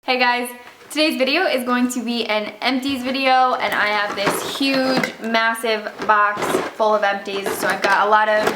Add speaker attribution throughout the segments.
Speaker 1: Hey guys, today's video is going to be an empties video, and I have this huge, massive box full of empties. So I've got a lot of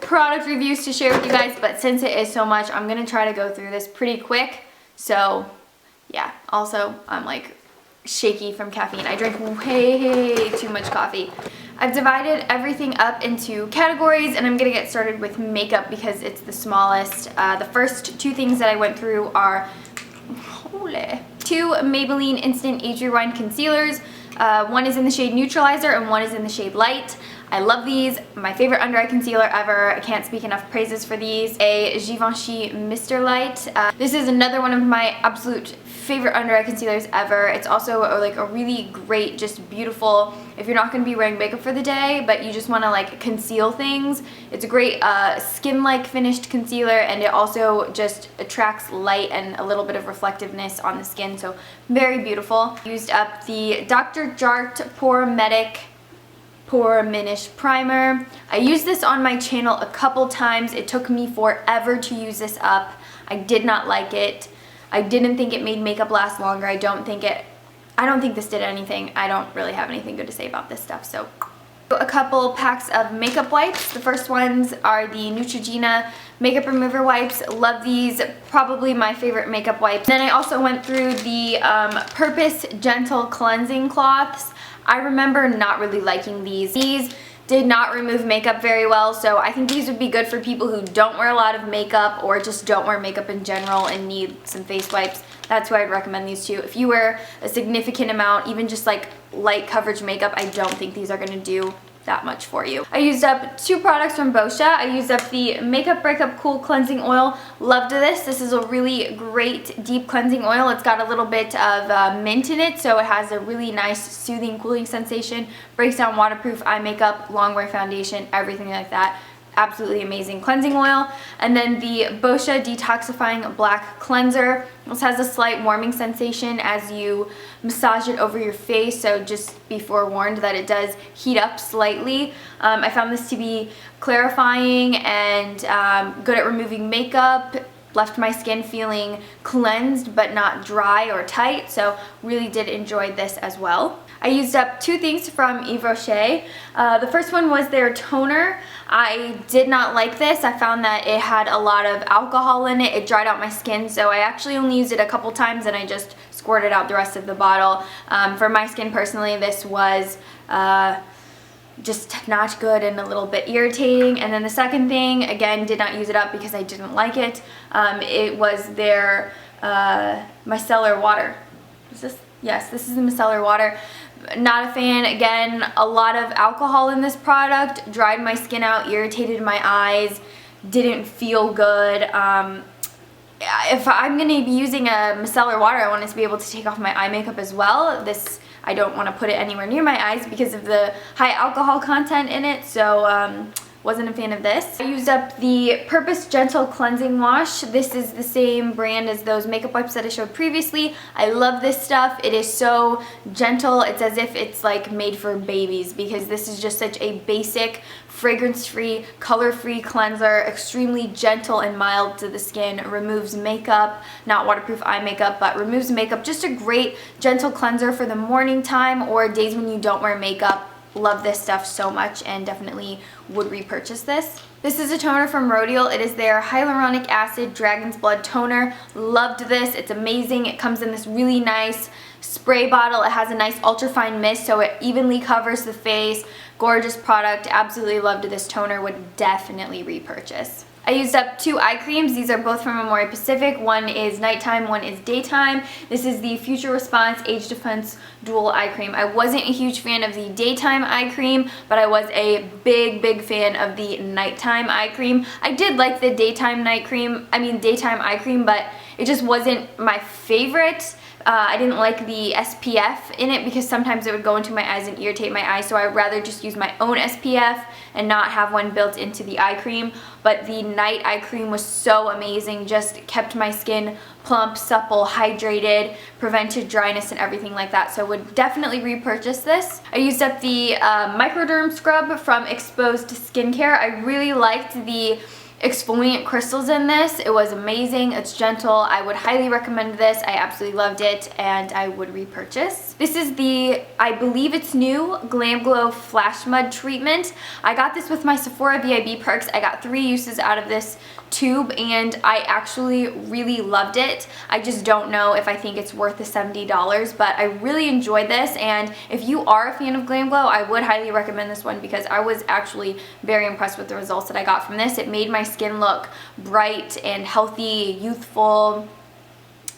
Speaker 1: product reviews to share with you guys, but since it is so much, I'm gonna try to go through this pretty quick. So yeah, also I'm like shaky from caffeine. I drink way too much coffee. I've divided everything up into categories, and I'm gonna get started with makeup because it's the smallest. The first two things that I went through are two Maybelline Instant Age Rewind concealers. One is in the shade Neutralizer and one is in the shade Light. I love these. My favorite under eye concealer ever. I can't speak enough praises for these. A Givenchy Mr. Light. This is another one of my absolute favorite under eye concealers ever. It's also like a really great, just beautiful, if you're not going to be wearing makeup for the day but you just want to like conceal things, it's a great skin-like finished concealer, and it also just attracts light and a little bit of reflectiveness on the skin, so very beautiful. Used up the Dr. Jart Pore Medic Pore Minish Primer. I used this on my channel a couple times. It took me forever to use this up. I did not like it. I didn't think it made makeup last longer. I don't think this did anything. I don't really have anything good to say about this stuff. So a couple packs of makeup wipes. The first ones are the Neutrogena makeup remover wipes. Love these. Probably my favorite makeup wipes. Then I also went through the Purpose Gentle Cleansing Cloths. I remember not really liking these. These did not remove makeup very well, so I think these would be good for people who don't wear a lot of makeup or just don't wear makeup in general and need some face wipes. That's why I'd recommend these two. If you wear a significant amount, even just like light coverage makeup, I don't think these are going to do that much for you. I used up two products from Boscia. I used up the Makeup Breakup Cool Cleansing Oil. Loved this. This is a really great deep cleansing oil. It's got a little bit of mint in it, so it has a really nice soothing, cooling sensation. Breaks down waterproof eye makeup, long wear foundation, everything like that. Absolutely amazing cleansing oil. And then the Boscia Detoxifying Black Cleanser. This has a slight warming sensation as you massage it over your face, so just be forewarned that it does heat up slightly. I found this to be clarifying and good at removing makeup. Left my skin feeling cleansed but not dry or tight, so really did enjoy this as well. I used up two things from Yves Rocher. The first one was their toner. I did not like this. I found that it had a lot of alcohol in it. It dried out my skin, so I actually only used it a couple times and I just squirted out the rest of the bottle. For my skin personally, this was just not good and a little bit irritating. And then the second thing, again, did not use it up because I didn't like it. It was their micellar water. Is this? Yes, this is the micellar water. Not a fan. Again, a lot of alcohol in this product. Dried my skin out, irritated my eyes, didn't feel good. If I'm going to be using a micellar water, I want it to be able to take off my eye makeup as well. This, I don't want to put it anywhere near my eyes because of the high alcohol content in it, so wasn't a fan of this. I used up the Purpose Gentle Cleansing Wash. This is the same brand as those makeup wipes that I showed previously. I love this stuff. It is so gentle. It's as if it's like made for babies because this is just such a basic, fragrance-free, color-free cleanser, extremely gentle and mild to the skin, removes makeup, not waterproof eye makeup, but removes makeup. Just a great gentle cleanser for the morning time or days when you don't wear makeup. Love this stuff so much and definitely would repurchase this. This is a toner from Rodial. It is their Hyaluronic Acid Dragon's Blood Toner. Loved this. It's amazing. It comes in this really nice spray bottle. It has a nice ultrafine mist, so it evenly covers the face. Gorgeous product. Absolutely loved this toner. Would definitely repurchase. I used up two eye creams. These are both from Amore Pacific. One is nighttime, one is daytime. This is the Future Response Age Defense Dual Eye Cream. I wasn't a huge fan of the daytime eye cream, but I was a big fan of the nighttime eye cream. I did like the daytime eye cream, but it just wasn't my favorite. I didn't like the SPF in it because sometimes it would go into my eyes and irritate my eyes, so I'd rather just use my own SPF and not have one built into the eye cream. But the night eye cream was so amazing, just kept my skin plump, supple, hydrated, prevented dryness and everything like that, so would definitely repurchase this. I used up the Microderm Scrub from Exposed Skincare. I really liked the exfoliant crystals in this. It was amazing. It's gentle. I would highly recommend this. I absolutely loved it and I would repurchase. This is the, I believe it's new, Glam Glow Flash Mud Treatment. I got this with my Sephora VIB perks. I got 3 uses out of this tube and I actually really loved it. I just don't know if I think it's worth the $70, but I really enjoyed this, and if you are a fan of Glam Glow, I would highly recommend this one because I was actually very impressed with the results that I got from this. It made my skin look bright and healthy, youthful.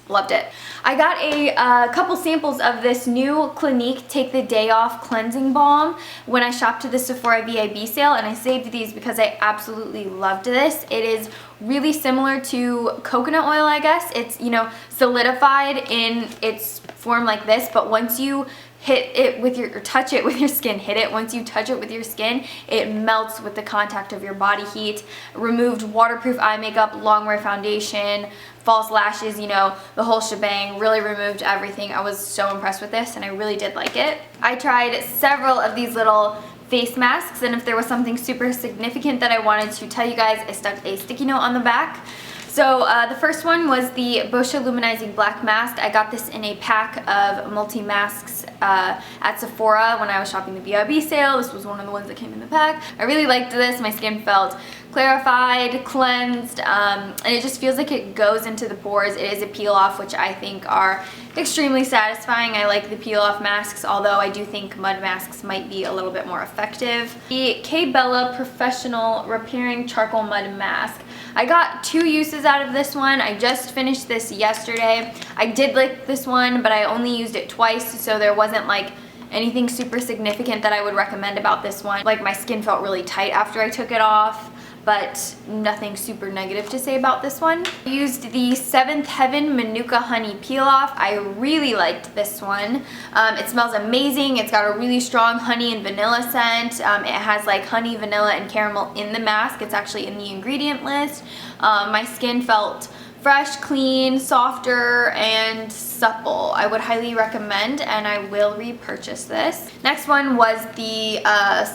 Speaker 1: Loved it. I got a couple samples of this new Clinique Take the Day Off Cleansing Balm when I shopped to the Sephora VIB sale, and I saved these because I absolutely loved this. It is really similar to coconut oil, I guess. It's, you know, solidified in its form like this, but once you hit it with your, or touch it with your skin, once you touch it with your skin, it melts with the contact of your body heat. Removed waterproof eye makeup, long wear foundation, false lashes, you know, the whole shebang. Really removed everything. I was so impressed with this and I really did like it. I tried several of these little face masks, and if there was something super significant that I wanted to tell you guys, I stuck a sticky note on the back. So the first one was the Boscia Luminizing Black Mask. I got this in a pack of multi-masks at Sephora when I was shopping the VIB sale. This was one of the ones that came in the pack. I really liked this. My skin felt clarified, cleansed, and it just feels like it goes into the pores. It is a peel off, which I think are extremely satisfying. I like the peel off masks, although I do think mud masks might be a little bit more effective. The K-Bella Professional Repairing Charcoal Mud Mask. I got 2 uses out of this one. I just finished this yesterday. I did like this one, but I only used it twice, so there wasn't like anything super significant that I would recommend about this one. Like, my skin felt really tight after I took it off, but nothing super negative to say about this one. I used the Seventh Heaven Manuka Honey Peel Off. I really liked this one. It smells amazing. It's got a really strong honey and vanilla scent. It has like honey, vanilla, and caramel in the mask. It's actually in the ingredient list. My skin felt fresh, clean, softer, and supple. I would highly recommend, and I will repurchase this. Next one was the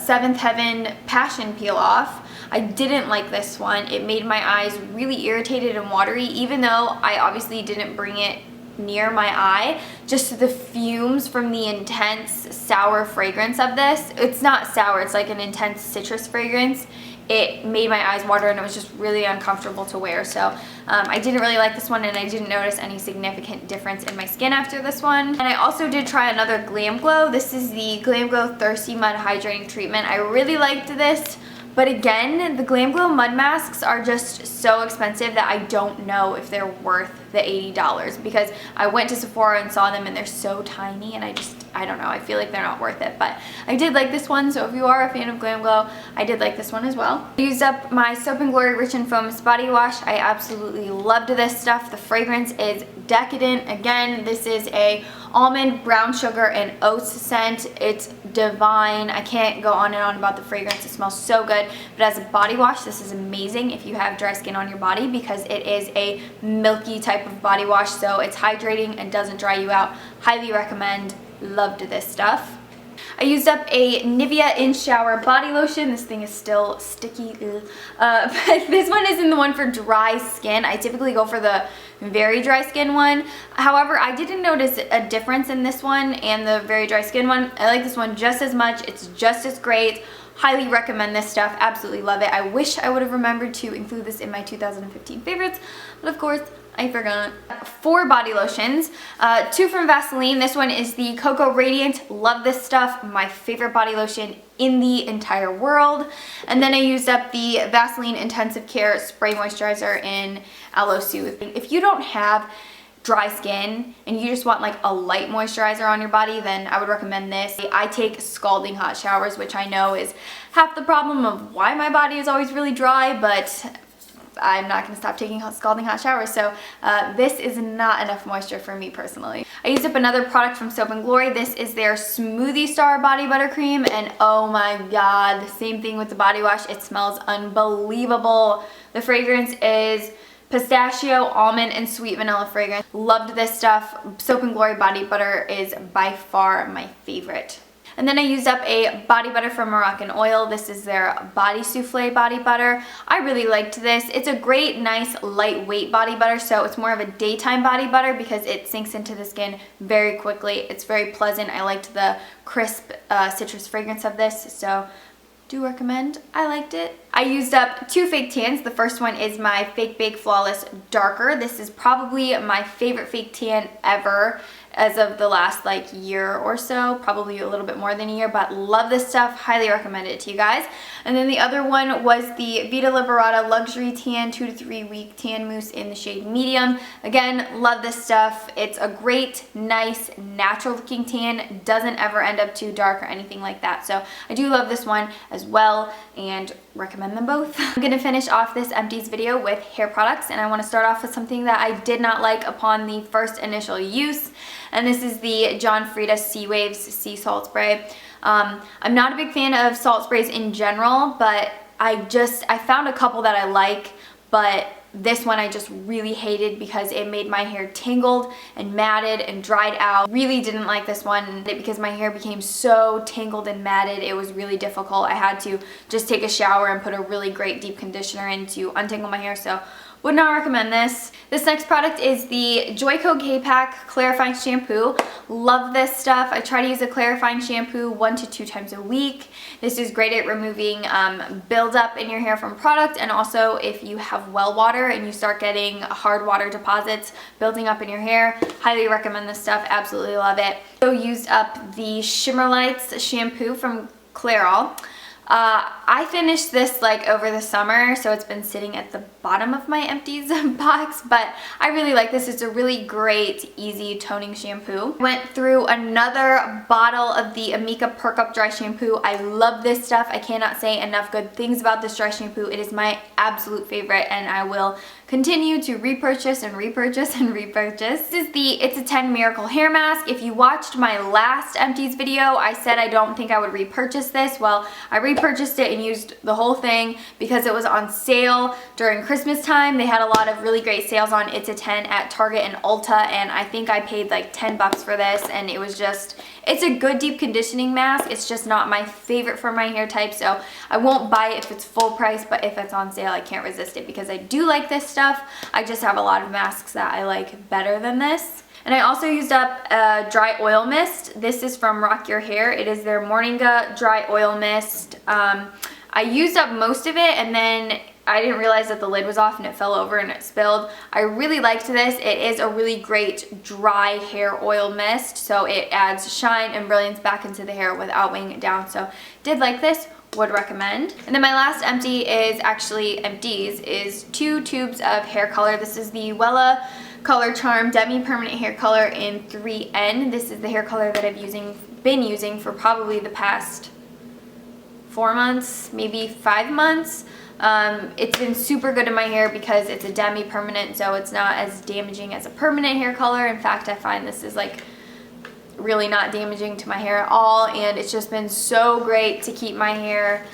Speaker 1: Seventh Heaven Passion Peel Off. I didn't like this one. It made my eyes really irritated and watery, even though I obviously didn't bring it near my eye. Just the fumes from the intense sour fragrance of this. It's not sour, it's like an intense citrus fragrance. It made my eyes water and it was just really uncomfortable to wear. So I didn't really like this one, and I didn't notice any significant difference in my skin after this one. And I also did try another Glam Glow. This is the Glam Glow Thirsty Mud Hydrating Treatment. I really liked this. But again, the Glam Glow mud masks are just so expensive that I don't know if they're worth the $80, because I went to Sephora and saw them and they're so tiny, and I don't know, I feel like they're not worth it. But I did like this one, so if you are a fan of Glam Glow, I did like this one as well. I used up my Soap & Glory Rich and Foamless Body Wash. I absolutely loved this stuff. The fragrance is decadent. Again, this is a almond, brown sugar, and oats scent. It's divine. I can't go on and on about the fragrance. It smells so good. But as a body wash, this is amazing if you have dry skin on your body, because it is a milky type of body wash, so it's hydrating and doesn't dry you out. Highly recommend. Loved this stuff. I used up a Nivea In Shower body lotion. This thing is still sticky, but this one isn't the one for dry skin. I typically go for the very dry skin one. However, I didn't notice a difference in this one and the very dry skin one. I like this one just as much. It's just as great. Highly recommend this stuff. Absolutely love it. I wish I would have remembered to include this in my 2015 favorites, but of course, I forgot. 4 body lotions, 2 from Vaseline. This one is the Cocoa Radiant. Love this stuff. My favorite body lotion in the entire world. And then I used up the Vaseline Intensive Care Spray Moisturizer in Aloe Soothe. If you don't have dry skin and you just want like a light moisturizer on your body, then I would recommend this. I take scalding hot showers, which I know is half the problem of why my body is always really dry, but I'm not going to stop taking scalding hot showers, so this is not enough moisture for me personally. I used up another product from Soap & Glory. This is their Smoothie Star Body Butter Cream, and oh my god, the same thing with the body wash. It smells unbelievable. The fragrance is pistachio, almond, and sweet vanilla fragrance. Loved this stuff. Soap & Glory Body Butter is by far my favorite. And then I used up a body butter from Moroccan Oil. This is their Body Souffle body butter. I really liked this. It's a great, nice, lightweight body butter, so it's more of a daytime body butter because it sinks into the skin very quickly. It's very pleasant. I liked the crisp citrus fragrance of this, so do recommend. I liked it. I used up 2 fake tans. The first one is my Fake Bake Flawless Darker. This is probably my favorite fake tan ever as of the last like year or so, probably a little bit more than a year, but love this stuff. Highly recommend it to you guys. And then the other one was the Vita Liberata Luxury Tan 2 to 3 week tan mousse in the shade medium. Again, love this stuff. It's a great, nice, natural looking tan. Doesn't ever end up too dark or anything like that. So I do love this one as well and recommend them both. I'm gonna finish off this Empties video with hair products, and I wanna start off with something that I did not like upon the first initial use. And this is the John Frieda Sea Waves Sea Salt Spray. I'm not a big fan of salt sprays in general, but I found a couple that I like, but this one I just really hated because it made my hair tangled and matted and dried out. Really didn't like this one because my hair became so tangled and matted. It was really difficult. I had to just take a shower and put a really great deep conditioner in to untangle my hair, so would not recommend this. This next product is the Joico K-Pack Clarifying Shampoo. Love this stuff. I try to use a clarifying shampoo 1 to 2 times a week. This is great at removing buildup in your hair from product, and also if you have well water and you start getting hard water deposits building up in your hair, highly recommend this stuff. Absolutely love it. So used up the Shimmer Lights shampoo from Clairol. I finished this like over the summer, so it's been sitting at the bottom of my Empties box, but I really like this. It's a really great, easy toning shampoo. Went through another bottle of the Amika Perk Up Dry Shampoo. I love this stuff. I cannot say enough good things about this dry shampoo. It is my absolute favorite, and I will continue to repurchase and repurchase and repurchase. This is the It's a 10 Miracle Hair Mask. If you watched my last Empties video, I said I don't think I would repurchase this. Well, I repurchased it and used the whole thing because it was on sale during Christmas time. They had a lot of really great sales on It's a 10 at Target and Ulta, and I think I paid like 10 bucks for this, and it was just, it's a good deep conditioning mask. It's just not my favorite for my hair type, so I won't buy it if it's full price, but if it's on sale, I can't resist it because I do like this stuff. I just have a lot of masks that I like better than this. And I also used up a dry oil mist. This is from Rock Your Hair. It is their Morninga Dry Oil Mist. I used up most of it, and then I didn't realize that the lid was off and it fell over and it spilled. I really liked this. It is a really great dry hair oil mist, so it adds shine and brilliance back into the hair without weighing it down. So did like this, would recommend. And then my last empty is actually Empties, is 2 tubes of hair color. This is the Wella Color Charm Demi Permanent Hair Color in 3N. This is the hair color that I've been using for probably the past 4 months, maybe 5 months. It's been super good in my hair because it's a demi permanent, so it's not as damaging as a permanent hair color. In fact, I find this is like really not damaging to my hair at all, and it's just been so great to keep my hair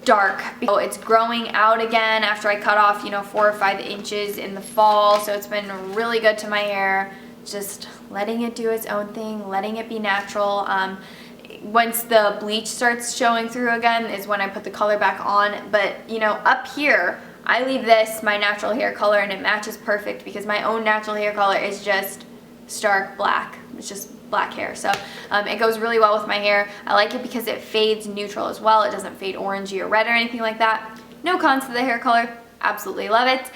Speaker 1: dark. So it's growing out again after I cut off, 4 or 5 inches in the fall, so it's been really good to my hair. Just letting it do its own thing, letting it be natural. Once the bleach starts showing through again is when I put the color back on, but up here I leave this my natural hair color and it matches perfect because my own natural hair color is just stark black. It's just black hair, so it goes really well with my hair. I like it because it fades neutral as well. It doesn't fade orangey or red or anything like that. No cons to the hair color. Absolutely love it.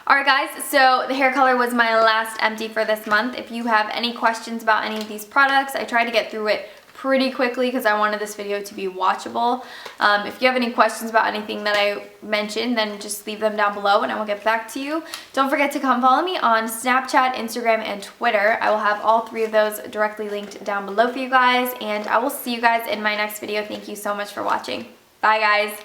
Speaker 1: Alright guys, so the hair color was my last empty for this month. If you have any questions about any of these products, I tried to get through it pretty quickly because I wanted this video to be watchable. If you have any questions about anything that I mentioned, then just leave them down below and I will get back to you. Don't forget to come follow me on Snapchat, Instagram, and Twitter. I will have all 3 of those directly linked down below for you guys, and I will see you guys in my next video. Thank you so much for watching. Bye guys.